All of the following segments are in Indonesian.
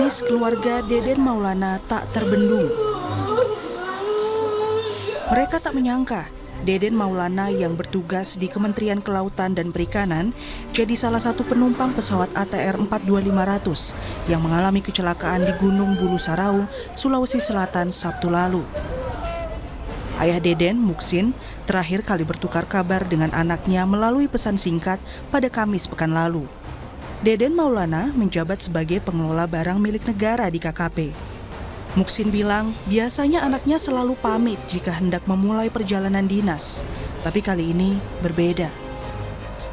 Tangis keluarga Deden Maulana tak terbendung. Mereka tak menyangka Deden Maulana yang bertugas di Kementerian Kelautan dan Perikanan jadi salah satu penumpang pesawat ATR 42500 yang mengalami kecelakaan di Gunung Bulu Saraung, Sulawesi Selatan Sabtu lalu. Ayah Deden, Muksin, terakhir kali bertukar kabar dengan anaknya melalui pesan singkat pada Kamis pekan lalu. Deden Maulana menjabat sebagai pengelola barang milik negara di KKP. Muksin bilang biasanya anaknya selalu pamit jika hendak memulai perjalanan dinas, tapi kali ini berbeda.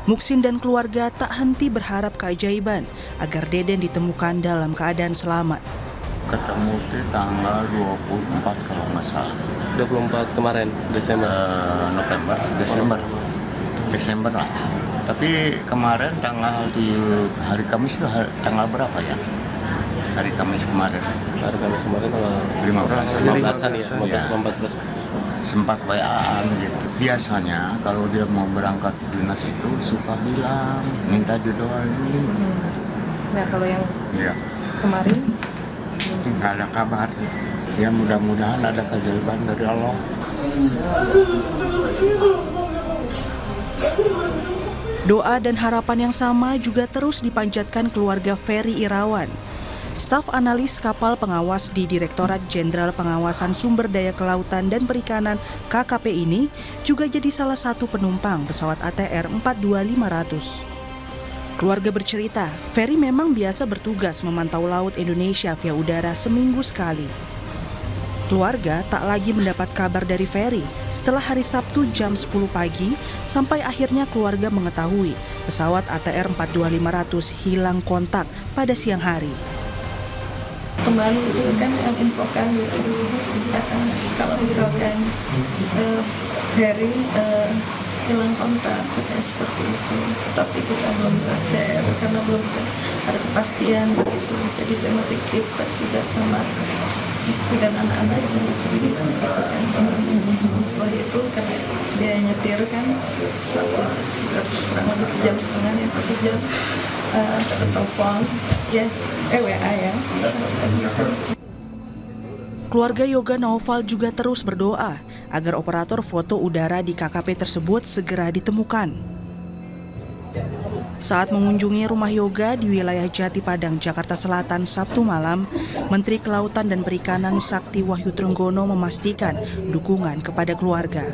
Muksin dan keluarga tak henti berharap keajaiban agar Deden ditemukan dalam keadaan selamat. Ketemu di tanggal 24 kalau nggak salah. 24 kemarin, Desember? Desember lah. Tapi kemarin tanggal di hari Kamis itu tanggal berapa ya? Hari Kamis kemarin. Hari Kamis kemarin tanggal 15-an ya, 14. Sempat WA-an gitu. Biasanya kalau dia mau berangkat dinas itu suka bilang, minta didoain. Nah kalau yang kemarin? Nggak ada kabar. Ya mudah-mudahan ada keajaiban dari Allah. Doa dan harapan yang sama juga terus dipanjatkan keluarga Ferry Irawan. Staf analis kapal pengawas di Direktorat Jenderal Pengawasan Sumber Daya Kelautan dan Perikanan KKP ini juga jadi salah satu penumpang pesawat ATR 42500. Keluarga bercerita, Ferry memang biasa bertugas memantau laut Indonesia via udara seminggu sekali. Keluarga tak lagi mendapat kabar dari Ferry setelah hari Sabtu jam 10 pagi sampai akhirnya keluarga mengetahui pesawat ATR 42500 hilang kontak pada siang hari. Kembali itu kan yang infokan kalau misalkan Ferry hilang kontak katanya seperti itu, tapi kita belum bisa share karena belum bisa ada kepastian begitu. Jadi saya masih keep juga sama istri dan anak-anak yang saya masih gitu kan. Setelah itu karena dia nyetir kan sekitar kurang lebih sejam setengah ya, sejam telepon ya WA ya. Keluarga Yoga Naufal juga terus berdoa agar operator foto udara di KKP tersebut segera ditemukan. Saat mengunjungi rumah Yoga di wilayah Jati Padang, Jakarta Selatan Sabtu malam, Menteri Kelautan dan Perikanan Sakti Wahyu Trenggono memastikan dukungan kepada keluarga.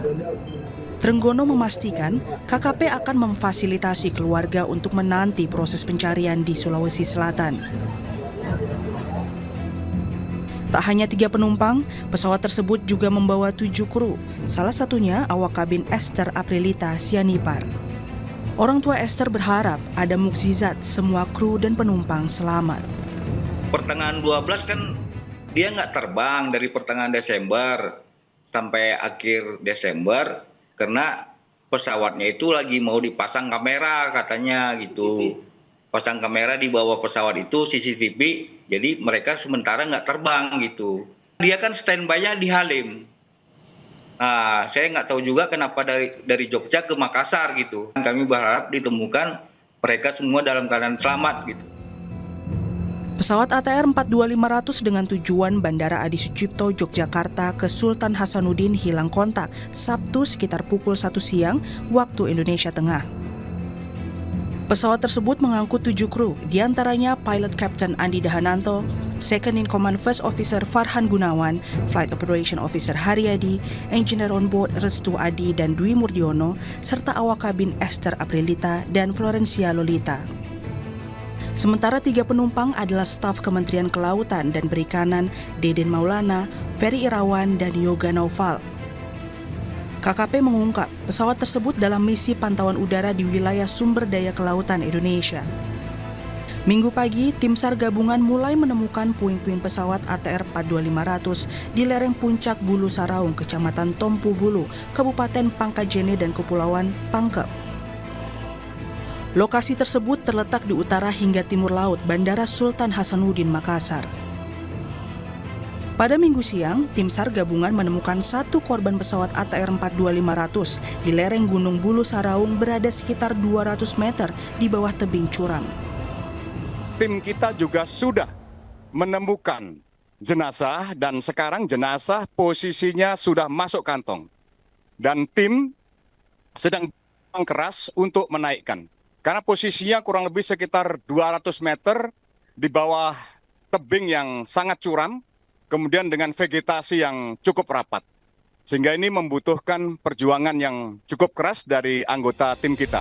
Trenggono memastikan KKP akan memfasilitasi keluarga untuk menanti proses pencarian di Sulawesi Selatan. Tak hanya 3 penumpang, pesawat tersebut juga membawa 7 kru, salah satunya awak kabin Esther Aprilita Sianipar. Orang tua Esther berharap ada mukjizat semua kru dan penumpang selamat. Pertengahan 12 kan dia nggak terbang dari pertengahan Desember sampai akhir Desember karena pesawatnya itu lagi mau dipasang kamera katanya gitu. Pasang kamera di bawah pesawat itu CCTV, jadi mereka sementara nggak terbang gitu. Dia kan standby-nya di Halim. Nah, saya nggak tahu juga kenapa dari Jogja ke Makassar gitu. Kami berharap ditemukan mereka semua dalam keadaan selamat gitu. Pesawat ATR 42500 dengan tujuan Bandara Adi Sucipto, Yogyakarta ke Sultan Hasanuddin hilang kontak Sabtu sekitar pukul 1 siang waktu Indonesia Tengah. Pesawat tersebut mengangkut 7 kru, diantaranya Pilot Captain Andi Dahananto, Second in Command First Officer Farhan Gunawan, Flight Operation Officer Haryadi, Engineer on Board Restu Adi dan Dwi Murdiono, serta awak kabin Esther Aprilita dan Florencia Lolita. Sementara 3 penumpang adalah staf Kementerian Kelautan dan Perikanan Deden Maulana, Ferry Irawan, dan Yoga Naufal. KKP mengungkap pesawat tersebut dalam misi pantauan udara di wilayah sumber daya kelautan Indonesia. Minggu pagi, tim SAR gabungan mulai menemukan puing-puing pesawat ATR 42500 di lereng puncak Bulu Saraung, Kecamatan Tompu Bulu, Kabupaten Pangkajene dan Kepulauan Pangkep. Lokasi tersebut terletak di utara hingga timur laut Bandara Sultan Hasanuddin, Makassar. Pada Minggu siang, tim SAR gabungan menemukan 1 korban pesawat ATR 42500 di lereng Gunung Bulu Saraung berada sekitar 200 meter di bawah tebing curam. Tim kita juga sudah menemukan jenazah dan sekarang jenazah posisinya sudah masuk kantong. Dan tim sedang berjuang keras untuk menaikkan. Karena posisinya kurang lebih sekitar 200 meter di bawah tebing yang sangat curam, kemudian dengan vegetasi yang cukup rapat. Sehingga ini membutuhkan perjuangan yang cukup keras dari anggota tim kita.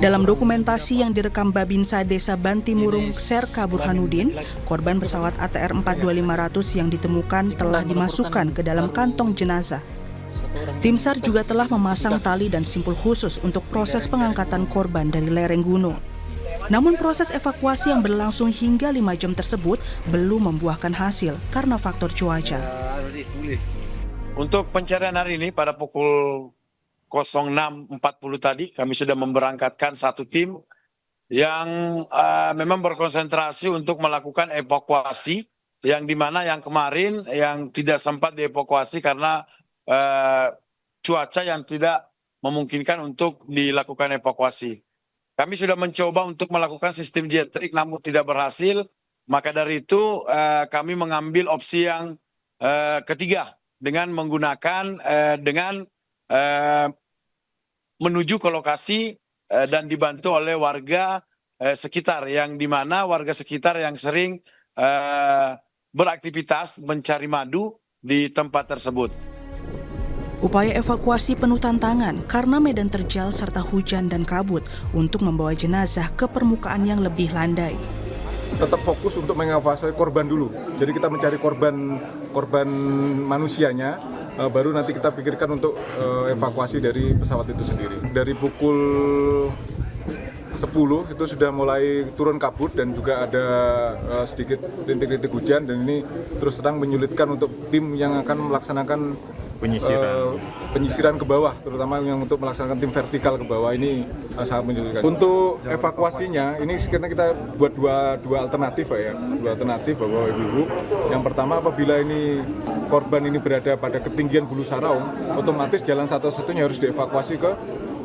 Dalam dokumentasi yang direkam Babinsa Desa Bantimurung Serka Burhanuddin, korban pesawat ATR 42500 yang ditemukan telah dimasukkan ke dalam kantong jenazah. Tim SAR juga telah memasang tali dan simpul khusus untuk proses pengangkatan korban dari lereng gunung. Namun proses evakuasi yang berlangsung hingga 5 jam tersebut belum membuahkan hasil karena faktor cuaca. Untuk pencarian hari ini pada pukul 06.40 tadi kami sudah memberangkatkan satu tim yang memang berkonsentrasi untuk melakukan evakuasi yang dimana yang kemarin yang tidak sempat dievakuasi karena cuaca yang tidak memungkinkan untuk dilakukan evakuasi. Kami sudah mencoba untuk melakukan sistem jetrik namun tidak berhasil, maka dari itu kami mengambil opsi yang ketiga dengan menggunakan menuju ke lokasi dan dibantu oleh warga sekitar yang dimana warga sekitar yang sering beraktivitas mencari madu di tempat tersebut. Upaya evakuasi penuh tantangan karena medan terjal serta hujan dan kabut untuk membawa jenazah ke permukaan yang lebih landai. Tetap fokus untuk mengevakuasi korban dulu. Jadi kita mencari korban manusianya, baru nanti kita pikirkan untuk evakuasi dari pesawat itu sendiri. Dari pukul 10 itu sudah mulai turun kabut dan juga ada sedikit rintik-rintik hujan, dan ini terus terang menyulitkan untuk tim yang akan melaksanakan penyisiran ke bawah, terutama yang untuk melaksanakan tim vertikal ke bawah ini sangat menyulitkan. Untuk evakuasinya ini karena kita buat dua alternatif ya, dua alternatif bahwa Ibu. Yang pertama, apabila ini korban ini berada pada ketinggian Bulu Saraung, otomatis jalan satu-satunya harus dievakuasi ke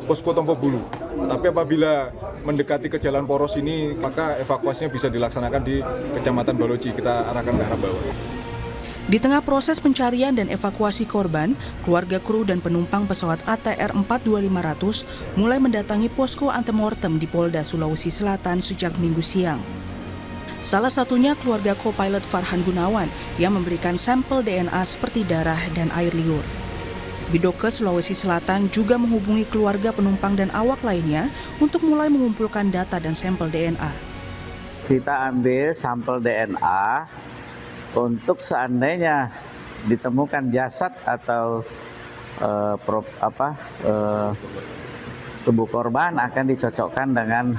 posko Tompo Bulu. Tapi apabila mendekati ke jalan poros ini, maka evakuasinya bisa dilaksanakan di Kecamatan Baloji, kita arahkan ke arah bawah. Di tengah proses pencarian dan evakuasi korban, keluarga kru dan penumpang pesawat ATR 42500 mulai mendatangi posko antemortem di Polda Sulawesi Selatan sejak Minggu siang. Salah satunya keluarga co-pilot Farhan Gunawan yang memberikan sampel DNA seperti darah dan air liur. Bidokes Sulawesi Selatan juga menghubungi keluarga penumpang dan awak lainnya untuk mulai mengumpulkan data dan sampel DNA. Kita ambil sampel DNA untuk seandainya ditemukan jasad atau tubuh korban akan dicocokkan dengan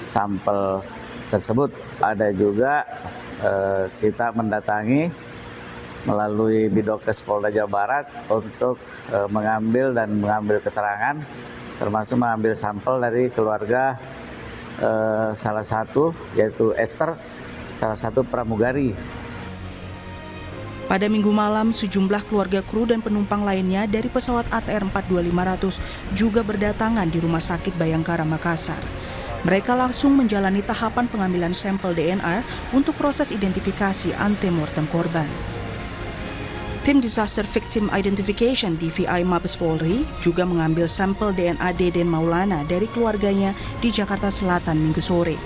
sampel tersebut. Ada juga kita mendatangi melalui Bidokes Polda Jawa Barat untuk mengambil keterangan, termasuk mengambil sampel dari keluarga salah satu, yaitu Esther, salah satu pramugari. Pada Minggu malam, sejumlah keluarga kru dan penumpang lainnya dari pesawat ATR 42500 juga berdatangan di Rumah Sakit Bayangkara Makassar. Mereka langsung menjalani tahapan pengambilan sampel DNA untuk proses identifikasi antemortem korban. Tim Disaster Victim Identification DVI Mabes Polri juga mengambil sampel DNA Deden Maulana dari keluarganya di Jakarta Selatan Minggu sore.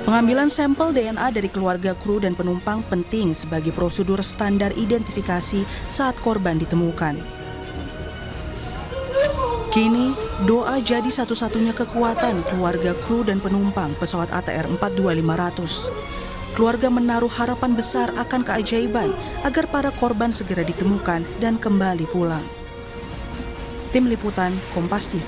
Pengambilan sampel DNA dari keluarga kru dan penumpang penting sebagai prosedur standar identifikasi saat korban ditemukan. Kini, doa jadi satu-satunya kekuatan keluarga kru dan penumpang pesawat ATR 42500. Keluarga menaruh harapan besar akan keajaiban agar para korban segera ditemukan dan kembali pulang. Tim Liputan Kompas TV.